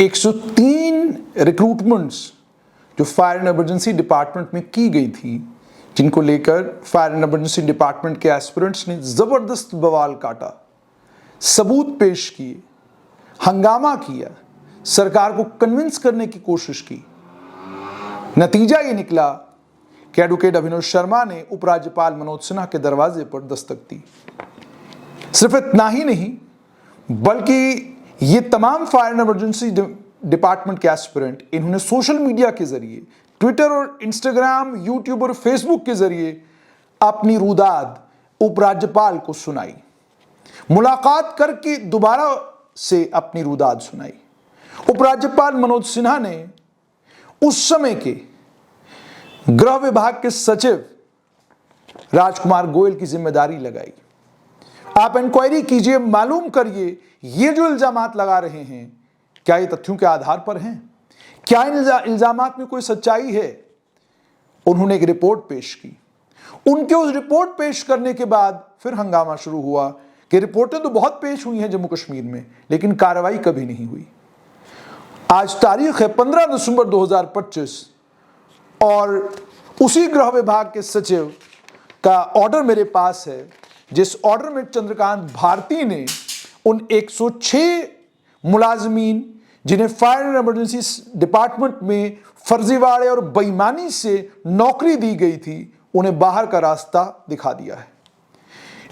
103 recruitments जो fire and emergency department में की गई थी, जिनको लेकर फायर एंड इमरजेंसी डिपार्टमेंट के एस्पिरेंट्स ने जबरदस्त बवाल काटा, सबूत पेश किए, हंगामा किया, सरकार को कन्विंस करने की कोशिश की। नतीजा ये निकला कि एडवोकेट अभिनव शर्मा ने उपराज्यपाल मनोज सिन्हा के दरवाजे पर दस्तक दी। सिर्फ इतना ही नहीं, बल्कि ये तमाम फायर एंड इमरजेंसी डिपार्टमेंट के एस्पिरेंट, इन्होंने सोशल मीडिया के जरिए, ट्विटर और इंस्टाग्राम, यूट्यूब और फेसबुक के जरिए अपनी रुदाद उपराज्यपाल को सुनाई। मुलाकात करके दोबारा से अपनी रुदाद सुनाई। उपराज्यपाल मनोज सिन्हा ने उस समय के गृह विभाग के सचिव राजकुमार गोयल की जिम्मेदारी लगाई। आप इंक्वायरी कीजिए, मालूम करिए ये जो इल्जामात लगा रहे हैं क्या ये तथ्यों के आधार पर हैं, क्या इन इल्जामात में कोई सच्चाई है। उन्होंने एक रिपोर्ट पेश की। उनके उस रिपोर्ट पेश करने के बाद फिर हंगामा शुरू हुआ कि रिपोर्टें तो बहुत पेश हुई हैं जम्मू कश्मीर में, लेकिन कार्रवाई कभी नहीं हुई। आज तारीख है 15 दिसंबर 2025 और उसी गृह विभाग के सचिव का ऑर्डर मेरे पास है, जिस ऑर्डर में चंद्रकांत भारती ने उन 106 मुलाजमीन जिन्हें फायर एंड इमरजेंसी डिपार्टमेंट में फर्जीवाड़े और बेईमानी से नौकरी दी गई थी, उन्हें बाहर का रास्ता दिखा दिया है।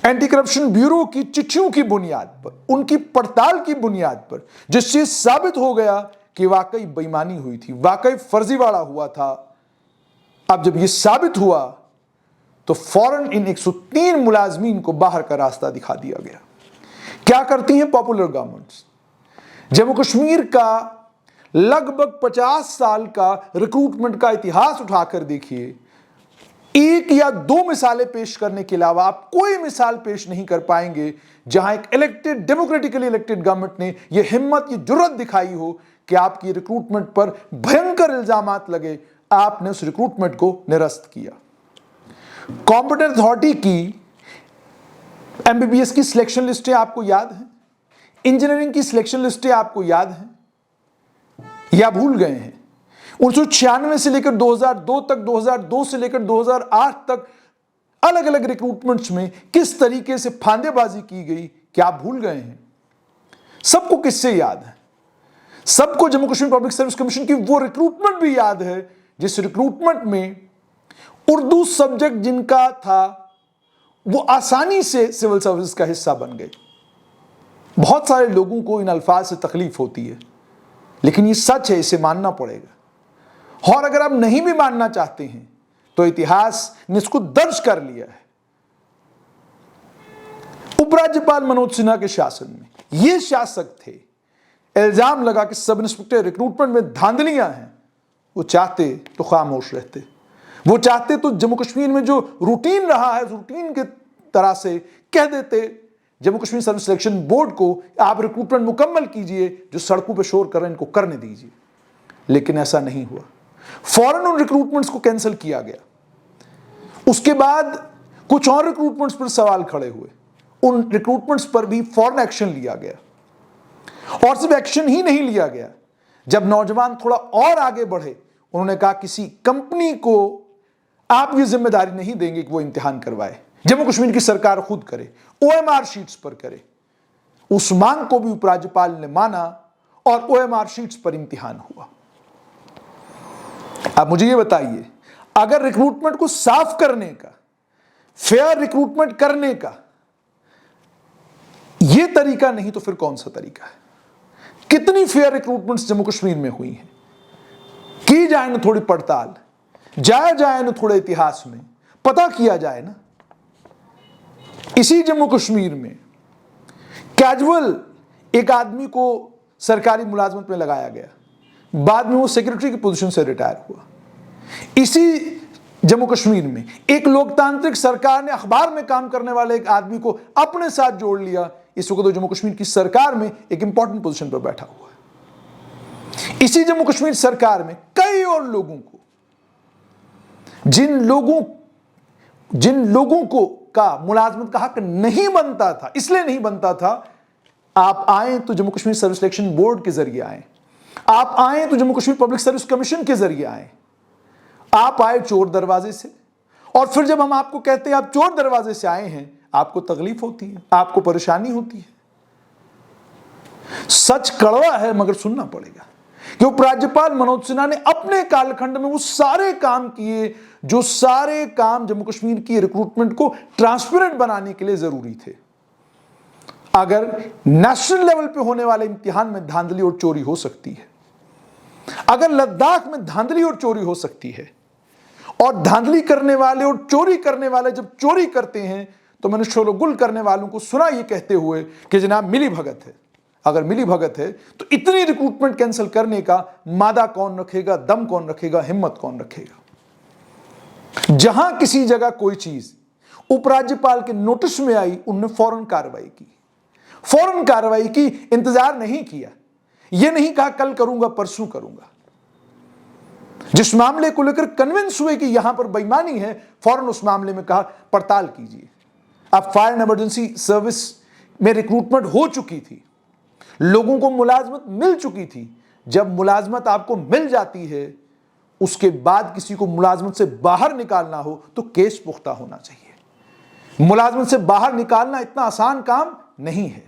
एंटी करप्शन ब्यूरो की चिट्ठियों की बुनियाद पर, उनकी पड़ताल की बुनियाद पर जिससे साबित हो गया कि वाकई बेईमानी हुई थी, वाकई फर्जीवाड़ा हुआ था। अब जब यह साबित हुआ तो फौरन इन 103 मुलाजमीन को बाहर का रास्ता दिखा दिया गया। क्या करती हैं पॉपुलर गवर्नमेंट्स? जम्मू कश्मीर का लगभग 50 साल का रिक्रूटमेंट का इतिहास उठाकर देखिए, एक या दो मिसालें पेश करने के अलावा आप कोई मिसाल पेश नहीं कर पाएंगे जहां एक इलेक्टेड, डेमोक्रेटिकली इलेक्टेड गवर्नमेंट ने यह हिम्मत, यह जुर्रत दिखाई हो कि आपकी रिक्रूटमेंट पर भयंकर इल्जामात लगे, आपने उस रिक्रूटमेंट को निरस्त किया। कॉम्पिटेंट अथॉरिटी की एमबीबीएस की सिलेक्शन लिस्टें आपको याद हैं? इंजीनियरिंग की सिलेक्शन लिस्टें आपको याद हैं या भूल गए हैं? 1996 से लेकर 2002 तक, 2002 से लेकर 2008 तक अलग अलग रिक्रूटमेंट्स में किस तरीके से फांदेबाजी की गई, क्या आप भूल गए हैं? सबको किससे याद है? सबको Jammu Kashmir public service commission की वो रिक्रूटमेंट भी याद है जिस रिक्रूटमेंट में उर्दू सब्जेक्ट जिनका था वो आसानी से सिविल सर्विस का हिस्सा बन गए। बहुत सारे लोगों को इन अल्फाज से तकलीफ होती है, लेकिन ये सच है, इसे मानना पड़ेगा। और अगर आप नहीं भी मानना चाहते हैं तो इतिहास ने इसको दर्ज कर लिया है। उपराज्यपाल मनोज सिन्हा के शासन में ये शासक थे, इल्जाम लगा कि सब इंस्पेक्टर रिक्रूटमेंट में धांधलियां हैं। वो चाहते तो खामोश रहते, वो चाहते तो जम्मू कश्मीर में जो रूटीन रहा है, रूटीन के तरह से कह देते Jammu Kashmir service selection board को, आप रिक्रूटमेंट मुकम्मल कीजिए, जो सड़कों पे शोर कर रहे हैं इनको करने दीजिए। लेकिन ऐसा नहीं हुआ। फौरन उन रिक्रूटमेंट्स को कैंसिल किया गया। उसके बाद कुछ और रिक्रूटमेंट्स पर सवाल खड़े हुए, उन रिक्रूटमेंट्स पर भी फौरन एक्शन लिया गया। और सिर्फ एक्शन ही नहीं लिया गया, जब नौजवान थोड़ा और आगे बढ़े, उन्होंने कहा किसी कंपनी को आप ये जिम्मेदारी नहीं देंगे कि वो इम्तिहान करवाए, जम्मू कश्मीर की सरकार खुद करे, ओएमआर शीट्स पर करे। उस मांग को भी उपराज्यपाल ने माना और ओएमआर शीट्स पर इम्तिहान हुआ। अब मुझे ये बताइए, अगर रिक्रूटमेंट को साफ करने का, फेयर रिक्रूटमेंट करने का यह तरीका नहीं तो फिर कौन सा तरीका है? कितनी फेयर रिक्रूटमेंट्स जम्मू कश्मीर में हुई हैं? की जाए ना थोड़ी पड़ताल, जाया जाए ना थोड़े इतिहास में, पता किया जाए ना। इसी जम्मू कश्मीर में कैजुअल एक आदमी को सरकारी मुलाजमत में लगाया गया, बाद में वो सेक्रेटरी की पोजीशन से रिटायर हुआ। इसी जम्मू कश्मीर में एक लोकतांत्रिक सरकार ने अखबार में काम करने वाले एक आदमी को अपने साथ जोड़ लिया। इस वक्त तो जम्मू कश्मीर की सरकार में एक इंपॉर्टेंट पोजीशन पर बैठा हुआ है। इसी जम्मू कश्मीर सरकार में कई और लोगों को, जिन लोगों को का मुलाजमत का हक नहीं बनता था, इसलिए नहीं बनता था, आप आए तो Jammu Kashmir service selection board के जरिए आए, आप आए तो Jammu Kashmir public service commission के जरिए आए, आप आए चोर दरवाजे से, और फिर जब हम आपको कहते हैं आप चोर दरवाजे से आए हैं, आपको तकलीफ होती है, आपको परेशानी होती है। सच कड़वा है मगर सुनना पड़ेगा कि उपराज्यपाल मनोज सिन्हा ने अपने कालखंड में वो सारे काम किए जो सारे काम जम्मू कश्मीर की रिक्रूटमेंट को ट्रांसपेरेंट बनाने के लिए जरूरी थे। अगर नेशनल लेवल पे होने वाले इम्तिहान में धांधली और चोरी हो सकती है, अगर लद्दाख में धांधली और चोरी हो सकती है, और धांधली करने वाले और चोरी करने वाले जब चोरी करते हैं तो मैंने शोरगुल करने वालों को सुना ये कहते हुए कि जनाब मिली भगत है। अगर मिली भगत है तो इतनी रिक्रूटमेंट कैंसिल करने का मादा कौन रखेगा, दम कौन रखेगा, हिम्मत कौन रखेगा। जहां किसी जगह कोई चीज उपराज्यपाल के नोटिस में आई, उन्होंने फौरन कार्रवाई की, फौरन कार्रवाई की, इंतजार नहीं किया, यह नहीं कहा कल करूंगा परसों करूंगा। जिस मामले को लेकर कन्विंस हुए कि यहां पर बेईमानी है, फौरन उस मामले में कहा पड़ताल कीजिए। अब फायर एंड इमरजेंसी सर्विस में रिक्रूटमेंट हो चुकी थी, लोगों को मुलाजमत मिल चुकी थी। जब मुलाजमत आपको मिल जाती है, उसके बाद किसी को मुलाजमत से बाहर निकालना हो तो केस पुख्ता होना चाहिए। मुलाजमत से बाहर निकालना इतना आसान काम नहीं है।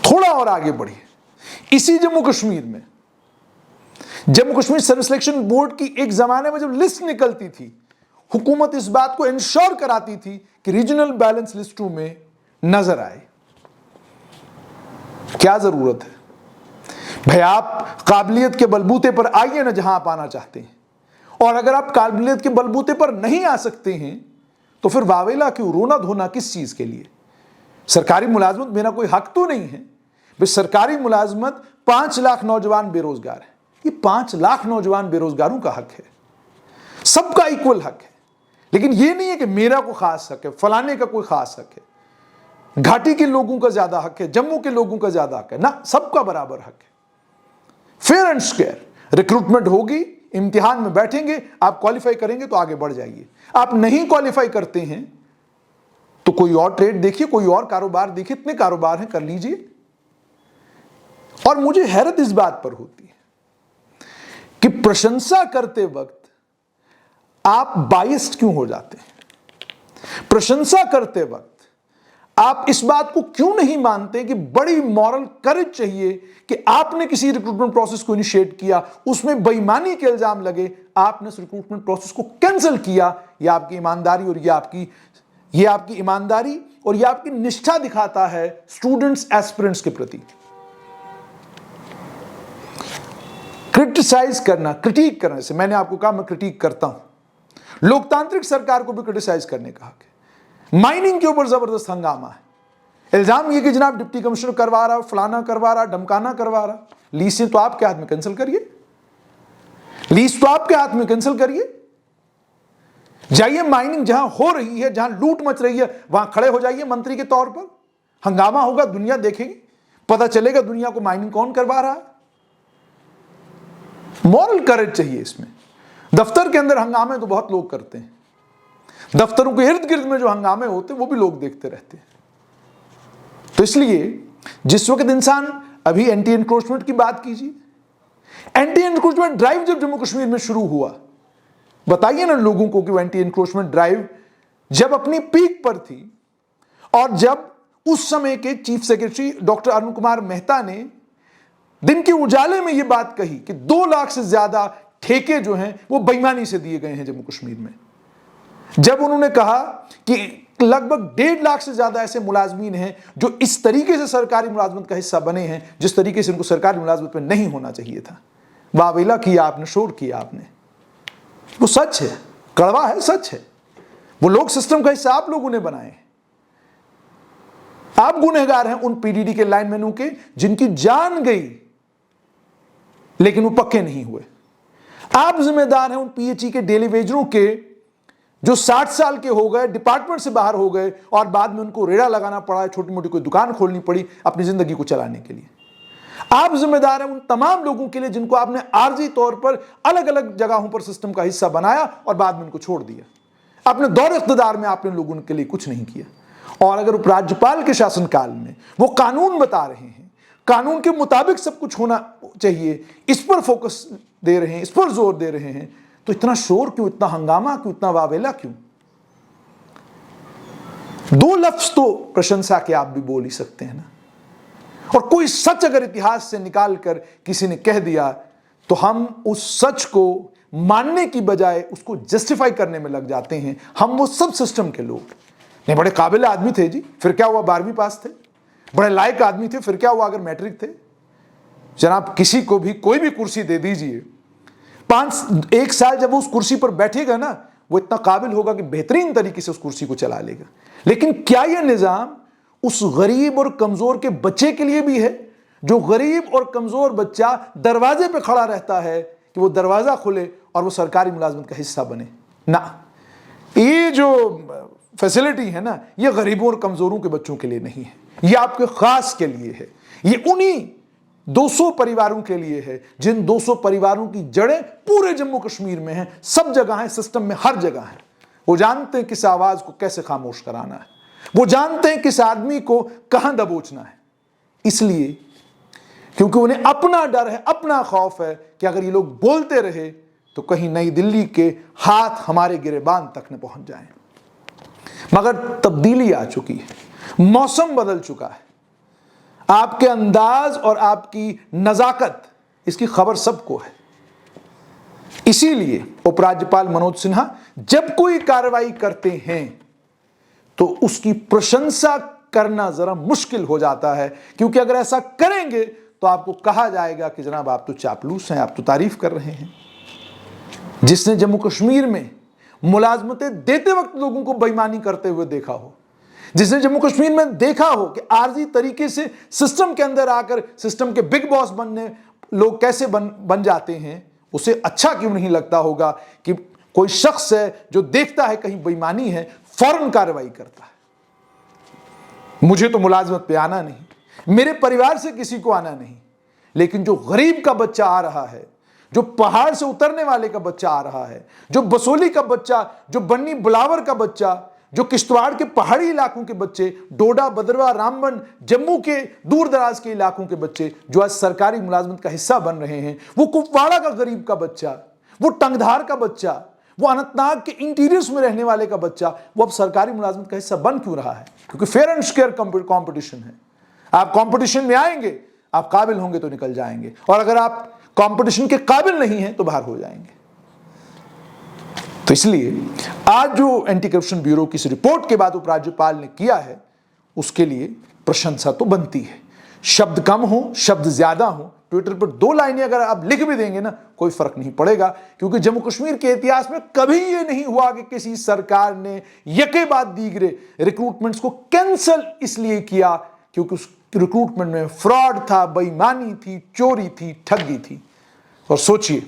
थोड़ा और आगे बढ़िए, इसी जम्मू कश्मीर में Jammu Kashmir service selection board की एक जमाने में जब लिस्ट निकलती थी, हुकूमत इस बात को इंश्योर कराती थी कि रीजनल बैलेंस लिस्टों में नजर आए। क्या जरूरत है भाई, आप काबिलियत के बलबूते पर आइए ना जहां आप आना चाहते हैं, और अगर आप काबिलियत के बलबूते पर नहीं आ सकते हैं तो फिर वावेला क्यों, रोना धोना किस चीज के लिए। सरकारी मुलाजमत मेरा कोई हक तो नहीं है भाई, सरकारी मुलाजमत 5 लाख नौजवान बेरोजगार है, ये 5 लाख नौजवान बेरोजगारों का हक है, सबका इक्वल हक है। लेकिन ये नहीं है कि मेरा कोई खास हक है, फलाने का कोई खास हक है, घाटी के लोगों का ज्यादा हक है, जम्मू के लोगों का ज्यादा हक है, ना, सबका बराबर हक है। फेयर एंड स्क्वायर रिक्रूटमेंट होगी, इम्तिहान में बैठेंगे, आप क्वालिफाई करेंगे तो आगे बढ़ जाइए। आप नहीं क्वालिफाई करते हैं तो कोई और ट्रेड देखिए, कोई और कारोबार देखिए, इतने कारोबार हैं, कर लीजिए। और मुझे हैरत इस बात पर होती है कि प्रशंसा करते वक्त आप बायस्ड क्यों हो जाते हैं। प्रशंसा करते वक्त आप इस बात को क्यों नहीं मानते कि बड़ी मॉरल करेज चाहिए कि आपने किसी रिक्रूटमेंट प्रोसेस को इनिशिएट किया, उसमें बेईमानी के इल्जाम लगे, आपने उस रिक्रूटमेंट प्रोसेस को कैंसिल किया। यह आपकी ईमानदारी और यह आपकी ईमानदारी और यह आपकी निष्ठा दिखाता है स्टूडेंट्स, एस्पिरेंट्स के प्रति। क्रिटिसाइज करना, क्रिटिक करने से, मैंने आपको कहा मैं क्रिटिक करता हूं, लोकतांत्रिक सरकार को भी क्रिटिसाइज करने का हक है। माइनिंग के ऊपर जबरदस्त हंगामा है, इल्जाम ये कि जनाब डिप्टी कमिश्नर करवा रहा, फलाना करवा रहा, डमकाना करवा रहा। लीज तो आपके हाथ में, कैंसिल करिए, लीज तो आपके हाथ में, कैंसिल करिए। जाइए माइनिंग जहां हो रही है, जहां लूट मच रही है, वहां खड़े हो जाइए मंत्री के तौर पर, हंगामा होगा, दुनिया देखेगी, पता चलेगा दुनिया को माइनिंग कौन करवा रहा है। मॉरल करेज चाहिए इसमें। दफ्तर के अंदर हंगामे तो बहुत लोग करते हैं, दफ्तरों के इर्द गिर्द में जो हंगामे होते हैं वो भी लोग देखते रहते हैं। तो इसलिए जिस वक्त इंसान, अभी एंटी एनक्रोचमेंट की बात कीजिए, एंटी एनक्रोचमेंट ड्राइव जब जम्मू कश्मीर में शुरू हुआ, बताइए ना लोगों को कि वो एंटी एनक्रोचमेंट ड्राइव जब अपनी पीक पर थी और जब उस समय के chief secretary doctor Arun Kumar Mehta ने दिन के उजाले में यह बात कही कि 2 लाख से ज्यादा ठेके जो हैं वो बेईमानी से दिए गए हैं जम्मू कश्मीर में, जब उन्होंने कहा कि लगभग 1.5 लाख से ज्यादा ऐसे मुलाजमीन हैं जो इस तरीके से सरकारी मुलाजमत का हिस्सा बने हैं जिस तरीके से उनको सरकारी मुलाजमत में नहीं होना चाहिए था, वावेला किया आपने, शोर किया आपने। वो सच है, कड़वा है, सच है। वो लोग सिस्टम का हिस्सा आप लोगों ने बनाए हैं। आप गुनहगार हैं उन पीडीडी के लाइनमैनों के जिनकी जान गई लेकिन वो पक्के नहीं हुए। आप जिम्मेदार हैं उन पीएचई के डेली वेजरों के जो 60 साल के हो गए, डिपार्टमेंट से बाहर हो गए और बाद में उनको रेड़ा लगाना पड़ा, छोटी मोटी कोई दुकान खोलनी पड़ी अपनी जिंदगी को चलाने के लिए। आप जिम्मेदार हैं उन तमाम लोगों के लिए जिनको आपने आर्जी तौर पर अलग अलग जगहों पर सिस्टम का हिस्सा बनाया और बाद में उनको छोड़ दिया। अपने दौर इख्तिदार में आपने लोगों के लिए कुछ नहीं किया। और अगर उपराज्यपाल के शासनकाल में वो कानून बता रहे हैं, कानून के मुताबिक सब कुछ चाहिए, इस पर फोकस दे रहे हैं, इस पर जोर दे रहे हैं, तो इतना शोर क्यों, इतना हंगामा क्यों, इतना वावेला क्यों? दो लफ्ज तो प्रशंसा के आप भी बोल ही सकते हैं ना। और कोई सच अगर इतिहास से निकाल कर किसी ने कह दिया तो हम उस सच को मानने की बजाय उसको जस्टिफाई करने में लग जाते हैं। हम वो सब सिस्टम के लोग नहीं, बड़े काबिल आदमी थे जी, फिर क्या हुआ 12वीं पास थे, बड़े लायक आदमी थे, फिर क्या हुआ अगर मैट्रिक थे। जनाब किसी को भी कोई भी कुर्सी दे दीजिए, 1 साल जब वो उस कुर्सी पर बैठेगा ना, वो इतना काबिल होगा कि बेहतरीन तरीके से उस कुर्सी को चला लेगा। लेकिन क्या यह निजाम उस गरीब और कमजोर के बच्चे के लिए भी है, जो गरीब और कमजोर बच्चा दरवाजे पे खड़ा रहता है कि वो दरवाजा खुले और वो सरकारी मुलाजमत का हिस्सा बने? ना, ये जो फैसिलिटी है ना, ये गरीबों और कमजोरों के बच्चों के लिए नहीं है, ये आपके खास के लिए है। ये उन्हीं 200 परिवारों के लिए है जिन 200 परिवारों की जड़ें पूरे जम्मू कश्मीर में हैं, सब जगह है, सिस्टम में हर जगह है। वो जानते हैं किस आवाज को कैसे खामोश कराना है, वो जानते हैं किस आदमी को कहां दबोचना है। इसलिए क्योंकि उन्हें अपना डर है, अपना खौफ है कि अगर ये लोग बोलते रहे तो कहीं नई दिल्ली के हाथ हमारे गिरेबान तक न पहुंच जाएं। मगर तब्दीली आ चुकी है, मौसम बदल चुका है, आपके अंदाज और आपकी नजाकत इसकी खबर सबको है। इसीलिए उपराज्यपाल मनोज सिन्हा जब कोई कार्रवाई करते हैं तो उसकी प्रशंसा करना जरा मुश्किल हो जाता है, क्योंकि अगर ऐसा करेंगे तो आपको कहा जाएगा कि जनाब आप तो चापलूस हैं, आप तो तारीफ कर रहे हैं। जिसने जम्मू कश्मीर में मुलाजमतें देते वक्त लोगों को बेईमानी करते हुए देखा हो, जिसने जम्मू कश्मीर में देखा हो कि आर्जी तरीके से सिस्टम के अंदर आकर सिस्टम के बिग बॉस बनने लोग कैसे बन जाते हैं, उसे अच्छा क्यों नहीं लगता होगा कि कोई शख्स है जो देखता है कहीं बेईमानी है, फौरन कार्रवाई करता है। मुझे तो मुलाजमत पे आना नहीं, मेरे परिवार से किसी को आना नहीं, लेकिन जो गरीब का बच्चा आ रहा है, जो पहाड़ से उतरने वाले का बच्चा आ रहा है, जो बसोली का बच्चा, जो बन्नी बुलावर का बच्चा, जो किश्तवाड़ के पहाड़ी इलाकों के बच्चे, डोडा, भद्रवाह, रामबन, जम्मू के दूर दराज के इलाकों के बच्चे जो आज सरकारी मुलाजमत का हिस्सा बन रहे हैं, वो कुपवाड़ा का गरीब का बच्चा, वो टंगधार का बच्चा, वो अनंतनाग के इंटीरियर्स में रहने वाले का बच्चा, वो अब सरकारी मुलाजमत का हिस्सा बन क्यों रहा है? क्योंकि फेयर एंड स्क्वेयर कंपटीशन है। आप कंपटीशन में आएंगे, आप काबिल होंगे तो निकल जाएंगे, और अगर आप कंपटीशन के काबिल नहीं हैं तो बाहर हो जाएंगे। तो इसलिए आज जो एंटी करप्शन ब्यूरो की इस रिपोर्ट के बाद उपराज्यपाल ने किया है, उसके लिए प्रशंसा तो बनती है। शब्द कम हो, शब्द ज्यादा हो, ट्विटर पर 2 लाइनें अगर आप लिख भी देंगे ना, कोई फर्क नहीं पड़ेगा, क्योंकि जम्मू कश्मीर के इतिहास में कभी यह नहीं हुआ कि किसी सरकार ने यके बाद दीगरे रिक्रूटमेंट्स को कैंसिल इसलिए किया क्योंकि उस रिक्रूटमेंट में फ्रॉड था, बेईमानी थी, चोरी थी, ठगी थी। और सोचिए,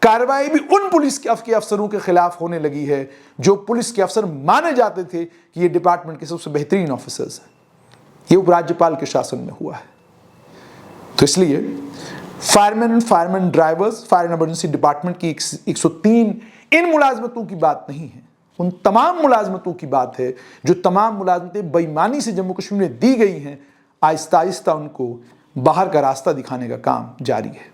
कार्रवाई भी उन पुलिस के अफसरों के खिलाफ होने लगी है जो पुलिस के अफसर माने जाते थे कि ये डिपार्टमेंट के सबसे बेहतरीन ऑफिसर्स हैं। ये उपराज्यपाल के शासन में हुआ है। तो इसलिए fireman and fireman drivers, fire and emergency department की 103 इन मुलाजमतों की बात नहीं है, उन तमाम मुलाजमतों की बात है जो तमाम मुलाजमतें बेईमानी से जम्मू कश्मीर में दी गई हैं। आहिस्ता आहिस्ता उनको बाहर का रास्ता दिखाने का काम जारी है।